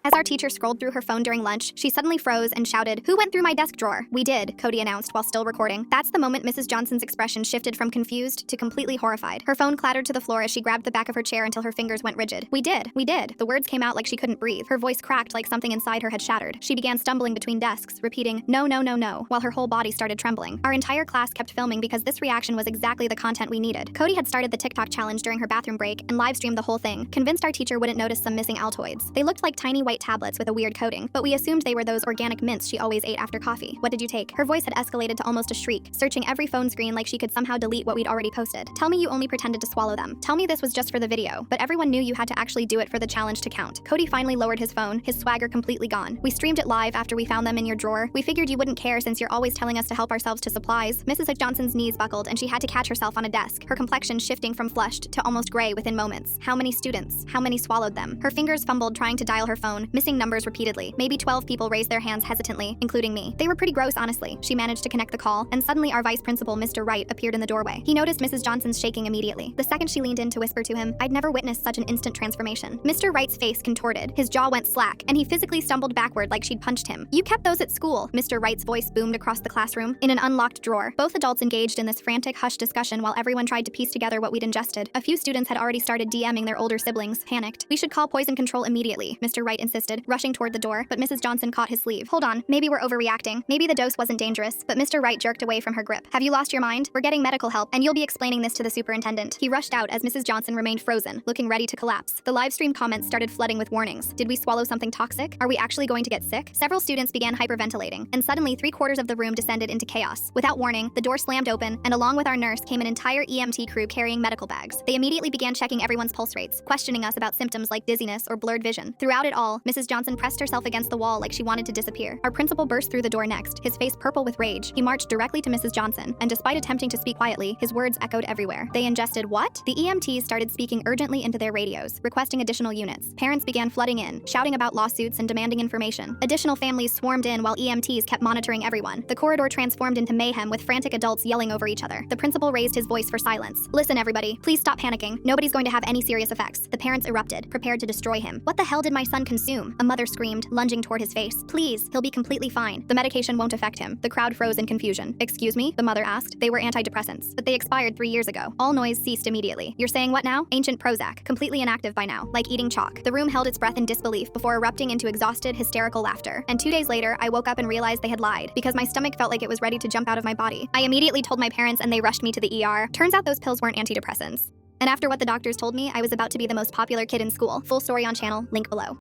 As our teacher scrolled through her phone during lunch, she suddenly froze and shouted, "Who went through my desk drawer?" "We did," Cody announced while still recording. That's the moment Mrs. Johnson's expression shifted from confused to completely horrified. Her phone clattered to the floor as she grabbed the back of her chair until her fingers went rigid. We did. The words came out like she couldn't breathe. Her voice cracked like something inside her had shattered. She began stumbling between desks, repeating, "No, no, no, no," while her whole body started trembling. Our entire class kept filming because this reaction was exactly the content we needed. Cody had started the TikTok challenge during her bathroom break and live streamed the whole thing, convinced our teacher wouldn't notice some missing Altoids. They looked like tiny white tablets with a weird coating, but we assumed they were those organic mints she always ate after coffee. "What did you take?" Her voice had escalated to almost a shriek, searching every phone screen like she could somehow delete what we'd already posted. "Tell me you only pretended to swallow them. Tell me this was just for the video." But everyone knew you had to actually do it for the challenge to count. Cody finally lowered his phone, his swagger completely gone. "We streamed it live after we found them in your drawer. We figured you wouldn't care since you're always telling us to help ourselves to supplies." Mrs. Johnson's knees buckled and she had to catch herself on a desk, her complexion shifting from flushed to almost gray within moments. How many students? How many swallowed them? Her fingers fumbled trying to dial her phone, missing numbers repeatedly. Maybe 12 people raised their hands hesitantly, including me. They were pretty gross, honestly. She managed to connect the call, and suddenly our vice principal, Mr. Wright, appeared in the doorway. He noticed Mrs. Johnson's shaking immediately. The second she leaned in to whisper to him, I'd never witnessed such an instant transformation. Mr. Wright's face contorted, his jaw went slack, and he physically stumbled backward like she'd punched him. "You kept those at school," Mr. Wright's voice boomed across the classroom. In an unlocked drawer, both adults engaged in this frantic, hushed discussion while everyone tried to piece together what we'd ingested. A few students had already started DMing their older siblings, panicked. "We should call poison control immediately," Mr. Wright insisted, rushing toward the door, but Mrs. Johnson caught his sleeve. "Hold on, maybe we're overreacting. Maybe the dose wasn't dangerous," but Mr. Wright jerked away from her grip. "Have you lost your mind? We're getting medical help, and you'll be explaining this to the superintendent." He rushed out as Mrs. Johnson remained frozen, looking ready to collapse. The live stream comments started flooding with warnings. Did we swallow something toxic? Are we actually going to get sick? Several students began hyperventilating, and suddenly 3/4 of the room descended into chaos. Without warning, the door slammed open, and along with our nurse came an entire EMT crew carrying medical bags. They immediately began checking everyone's pulse rates, questioning us about symptoms like dizziness or blurred vision. Throughout it all, Mrs. Johnson pressed herself against the wall like she wanted to disappear. Our principal burst through the door next, his face purple with rage. He marched directly to Mrs. Johnson, and despite attempting to speak quietly, his words echoed everywhere. "They ingested what?" The EMTs started speaking urgently into their radios, requesting additional units. Parents began flooding in, shouting about lawsuits and demanding information. Additional families swarmed in while EMTs kept monitoring everyone. The corridor transformed into mayhem with frantic adults yelling over each other. The principal raised his voice for silence. "Listen, everybody, please stop panicking. Nobody's going to have any serious effects." The parents erupted, prepared to destroy him. "What the hell did my son consume?" a mother screamed, lunging toward his face. "Please, he'll be completely fine. The medication won't affect him." The crowd froze in confusion. "Excuse me?" the mother asked. "They were antidepressants, but they expired 3 years ago." All noise ceased immediately. "You're saying what now?" "Ancient Prozac, completely inactive by now, like eating chalk." The room held its breath in disbelief before erupting into exhausted, hysterical laughter. And 2 days later, I woke up and realized they had lied, because my stomach felt like it was ready to jump out of my body. I immediately told my parents and they rushed me to the ER. Turns out those pills weren't antidepressants. And after what the doctors told me, I was about to be the most popular kid in school. Full story on channel, link below.